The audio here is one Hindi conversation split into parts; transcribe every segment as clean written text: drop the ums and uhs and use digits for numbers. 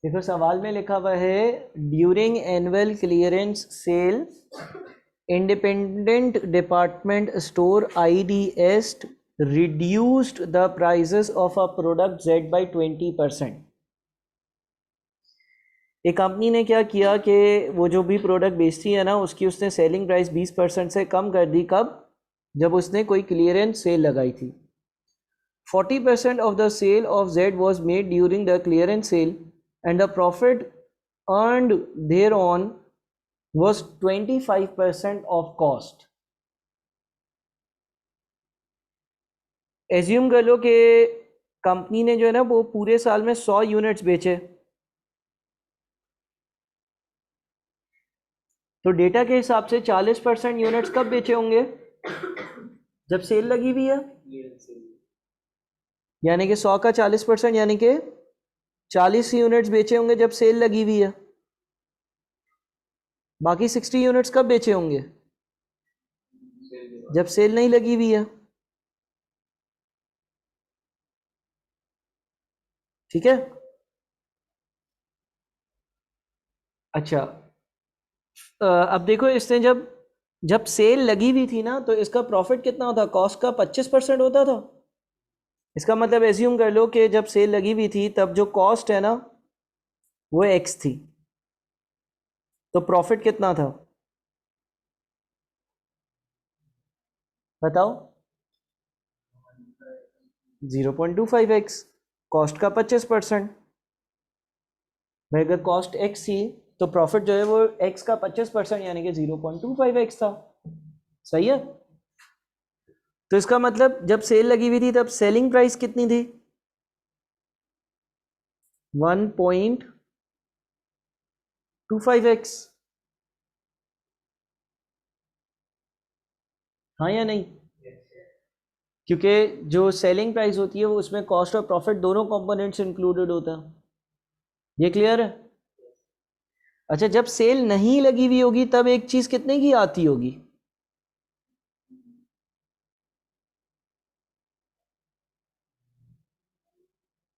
देखो सवाल में लिखा हुआ है during annual clearance sale independent department store IDS reduced the prices of a product Z by 20%। एक कंपनी ने क्या किया कि वो जो भी प्रोडक्ट बेचती है ना उसकी उसने सेलिंग प्राइस 20% से कम कर दी। कब? जब उसने कोई क्लियरेंस सेल लगाई थी। 40% of the sale of Z was made during the clearance sale and the profit earned thereon was 25% of cost। Assume कर लो कि कंपनी ने जो है ना वो पूरे साल में 100 यूनिट्स बेचे, तो डेटा के हिसाब से 40% यूनिट्स कब बेचे होंगे? जब सेल लगी हुई है, यानी कि 100 का 40% यानी कि 40 यूनिट्स बेचे होंगे जब सेल लगी हुई है। बाकी 60 यूनिट्स कब बेचे होंगे? जब सेल नहीं लगी हुई है। ठीक है। अच्छा, अब देखो इसने जब जब सेल लगी हुई थी ना तो इसका प्रॉफिट कितना होता? कॉस्ट का 25% होता था। इसका मतलब एज्यूम कर लो कि जब सेल लगी हुई थी तब जो कॉस्ट है ना वो X थी, तो प्रॉफिट कितना था बताओ? 0.25x, कॉस्ट का 25%। भाई अगर कॉस्ट X थी तो प्रॉफिट जो है वो X का 25% यानी कि 0.25x था। सही है। तो इसका मतलब जब सेल लगी हुई थी तब सेलिंग प्राइस कितनी थी? 1.25x। हाँ या नहीं? क्योंकि जो सेलिंग प्राइस होती है वो उसमें कॉस्ट और प्रॉफिट दोनों कंपोनेंट्स इंक्लूडेड होता है। ये क्लियर है? अच्छा, जब सेल नहीं लगी हुई होगी तब एक चीज कितने की आती होगी?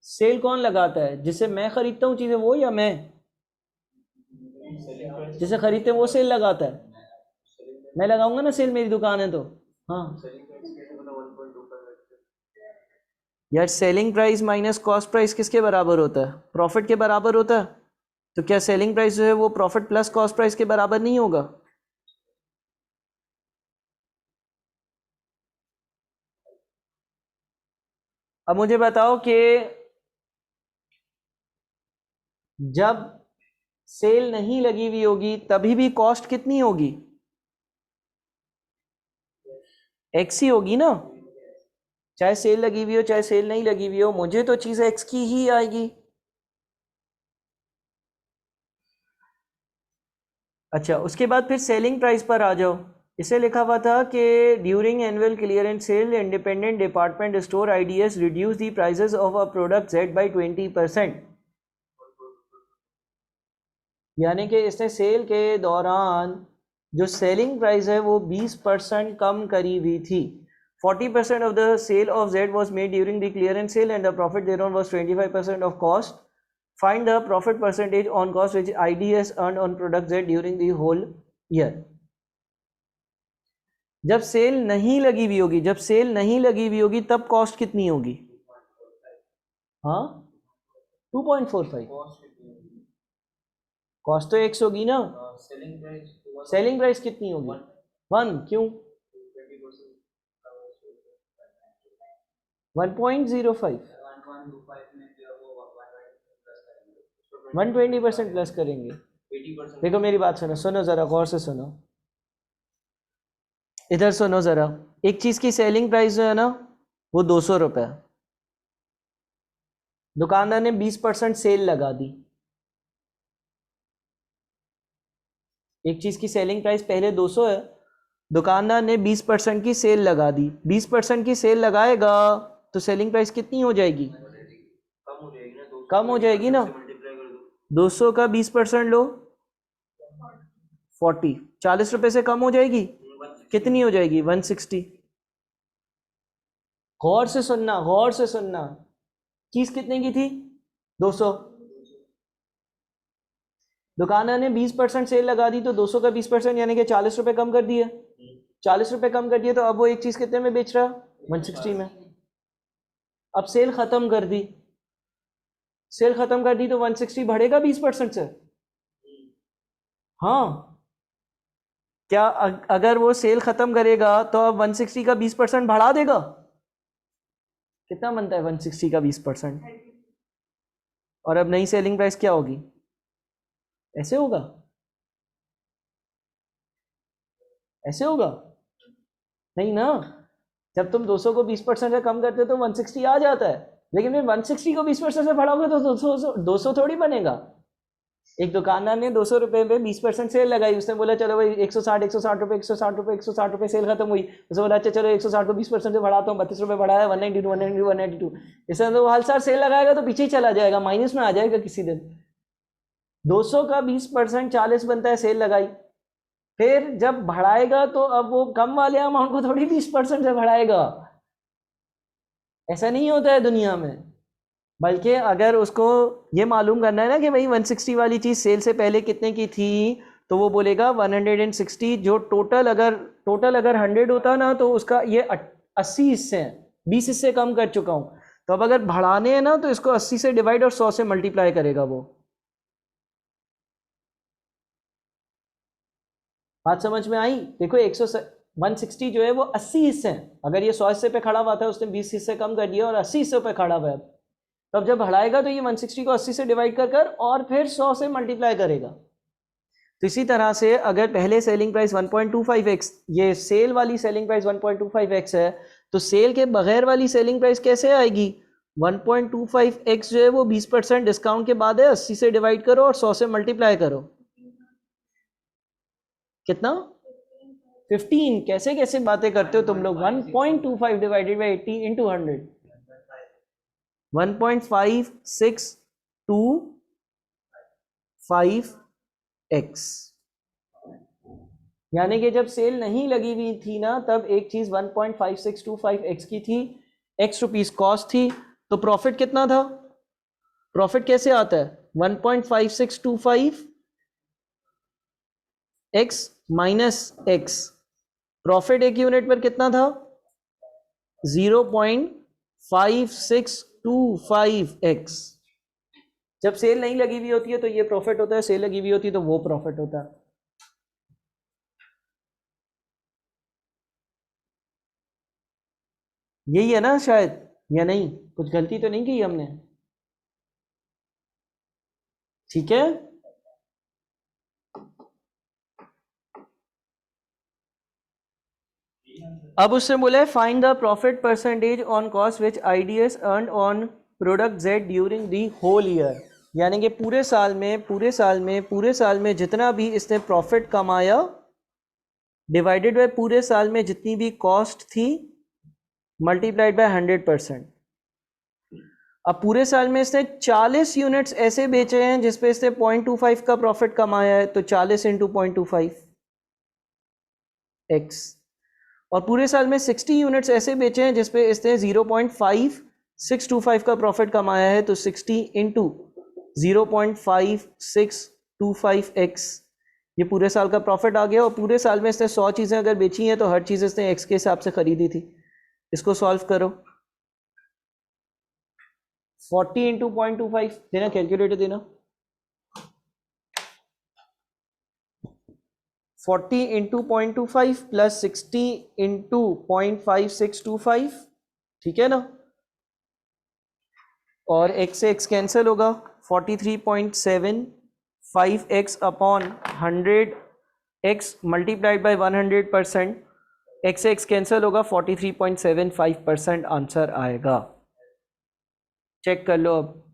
सेल कौन लगाता है? जिसे मैं खरीदता हूँ चीजें वो, या मैं जिसे खरीदते हैं वो सेल लगाता है? मैं लगाऊंगा ना सेल, मेरी दुकान है तो। हाँ यार, selling price minus cost price किसके बराबर होता है? प्रॉफिट के बराबर होता है। तो क्या सेलिंग प्राइस जो है वो प्रॉफिट प्लस कॉस्ट प्राइस के बराबर नहीं होगा? अब मुझे बताओ कि जब सेल नहीं लगी हुई होगी तभी भी कॉस्ट कितनी होगी? एक्स ही होगी ना। चाहे सेल लगी हुई हो चाहे सेल नहीं लगी हुई हो, मुझे तो चीज एक्स की ही आएगी। अच्छा, उसके बाद फिर सेलिंग प्राइस पर आ जाओ। इसे लिखा हुआ था कि during annual clearance sale independent department store IDS reduce the prices of a product Z by 20%। यानी कि इसने सेल के दौरान जो सेलिंग प्राइस है वो 20% कम करी हुई थी। 40% of the sale of Z was made during the clearance sale and the profit thereon was 25% of cost. Find the profit percentage on cost which IDS earned on product Z during the whole year। जब सेल नहीं लगी हुई होगी, जब सेल नहीं लगी हुई होगी तब कॉस्ट कितनी होगी? हाँ, 2.45। कॉस्ट तो एक्स होगी ना। सेलिंग प्राइस कितनी होगी? 1। क्यों? 1.05। 120% प्लस करेंगे। देखो मेरी बात सुनो, सुनो जरा गौर से सुनो, इधर सुनो जरा। एक चीज की सेलिंग प्राइस जो है ना वो 200 रुपये, दुकानदार ने 20% सेल लगा दी। एक चीज की सेलिंग प्राइस पहले 200 है, दुकानदार ने 20% की सेल लगा दी। 20% की सेल लगाएगा तो सेलिंग प्राइस कितनी हो जाएगी? कम हो जाएगी ना। 200 का 20% लो, 40। 40 रुपए से कम हो जाएगी। कितनी हो जाएगी? 160। गौर से सुनना, गौर से सुनना। चीज कितने की थी? 200। दुकानदार ने 20% सेल लगा दी तो 200 का 20% यानी कि 40 रुपये कम कर दिए, 40 रुपये कम कर दिए, तो अब वो एक चीज़ कितने में बेच रहा है? 160 में। अब सेल ख़त्म कर दी, सेल ख़त्म कर दी तो 160 बढ़ेगा 20% से? हाँ, क्या अगर वो सेल ख़त्म करेगा तो अब 160 का 20% बढ़ा देगा? कितना बनता है 160 का 20%? और अब नई सेलिंग प्राइस क्या होगी? ऐसे होगा, ऐसे होगा? नहीं ना, जब तुम 200 को 20% से कम करते हो तो 160 आ जाता है, लेकिन फिर 160 को 20% से बढ़ाओगे तो 200 थोड़ी बनेगा। एक दुकानदार ने 200 रुपये पे 20% सेल लगाई, उसने बोला चलो भाई 160 रुपये 160 रुपये सेल खत्म हुई, उसने बोला अच्छा चलो 160 को 20% से बढ़ाता हूँ, 32 रुपये बढ़ाया, 192 इससे तो हाल साल सेल लगाएगा तो पीछे ही चला जाएगा, माइनस में आ जाएगा किसी दिन। 200 का 20% 40 बनता है, सेल लगाई, फिर जब बढ़ाएगा तो अब वो कम वाले अमाउंट को थोड़ी 20% से बढ़ाएगा, ऐसा नहीं होता है दुनिया में। बल्कि अगर उसको ये मालूम करना है ना कि भाई 160 वाली चीज़ सेल से पहले कितने की थी, तो वो बोलेगा 160, जो टोटल अगर 100 होता ना तो उसका ये 80 हिस्से हैं, 20 हिस्से कम कर चुका हूँ, तो अब अगर बढ़ाने हैं ना तो इसको 80 से डिवाइड और 100 से मल्टीप्लाई करेगा वो। बात समझ में आई? देखो 160 जो है वो 80 हिस्से हैं, अगर ये 100 हिस्से पे खड़ा हुआ था उसने 20 हिस्से कम कर दिया और 80 हिस्से पे खड़ा हुआ है, तब जब बढ़ाएगा तो ये 160 को 80 से डिवाइड कर और फिर 100 से मल्टीप्लाई करेगा। तो इसी तरह से अगर पहले सेलिंग प्राइस 1.25x, ये सेल वाली सेलिंग प्राइस 1.25x है, तो सेल के बगैर वाली सेलिंग प्राइस कैसे आएगी? 1.25x जो है वो 20% डिस्काउंट के बाद है, 80 से डिवाइड करो और 100 से मल्टीप्लाई करो, कितना? 15। कैसे कैसे बातें करते हो तुम लोग? 1.25 डिवाइडेड बाई 80 इंटू 100, 1.562 यानी कि जब सेल नहीं लगी हुई थी ना तब एक चीज 1.5625x की थी, x रुपीस कॉस्ट थी, तो प्रॉफिट कितना था? प्रॉफिट कैसे आता है? 1.5625x माइनस x, प्रॉफिट एक यूनिट पर कितना था? 0.5625x। जब सेल नहीं लगी हुई होती है तो ये प्रॉफिट होता है, सेल लगी हुई होती है तो वो प्रॉफिट होता है। यही है ना शायद, या नहीं? कुछ गलती तो नहीं की हमने? ठीक है, अब उससे बोला find the profit percentage on cost which IDS earn on product Z during the whole year, यानी कि पूरे साल में जितना भी इसने प्रॉफिट कमाया डिवाइडेड बाय पूरे साल में जितनी भी कॉस्ट थी मल्टीप्लाइड बाय 100%। अब पूरे साल में इसने 40 यूनिट्स ऐसे बेचे हैं जिसपे इसने 0.25 का प्रॉफिट कमाया है, तो 40 इंटू 0.25x। और पूरे साल में 60 यूनिट्स ऐसे बेचे हैं जिसपे इसने 0.5625 का प्रॉफिट कमाया है, तो 60 इंटू 0.5625x, ये पूरे साल का प्रॉफिट आ गया। और पूरे साल में इसने 100 चीज़ें अगर बेची हैं तो हर चीज़ इसने x के हिसाब से खरीदी थी। इसको सॉल्व करो, 40 इंटू 0.25 देना, कैलकुलेटर देना, 40 इंटू 0.25 प्लस 60 इंटू 0.5625, ठीक है ना? और x से x कैंसिल होगा, 43.75x upon 100x multiplied by 100%, x से x कैंसिल होगा, 43.75% आंसर आएगा। चेक कर लो अब।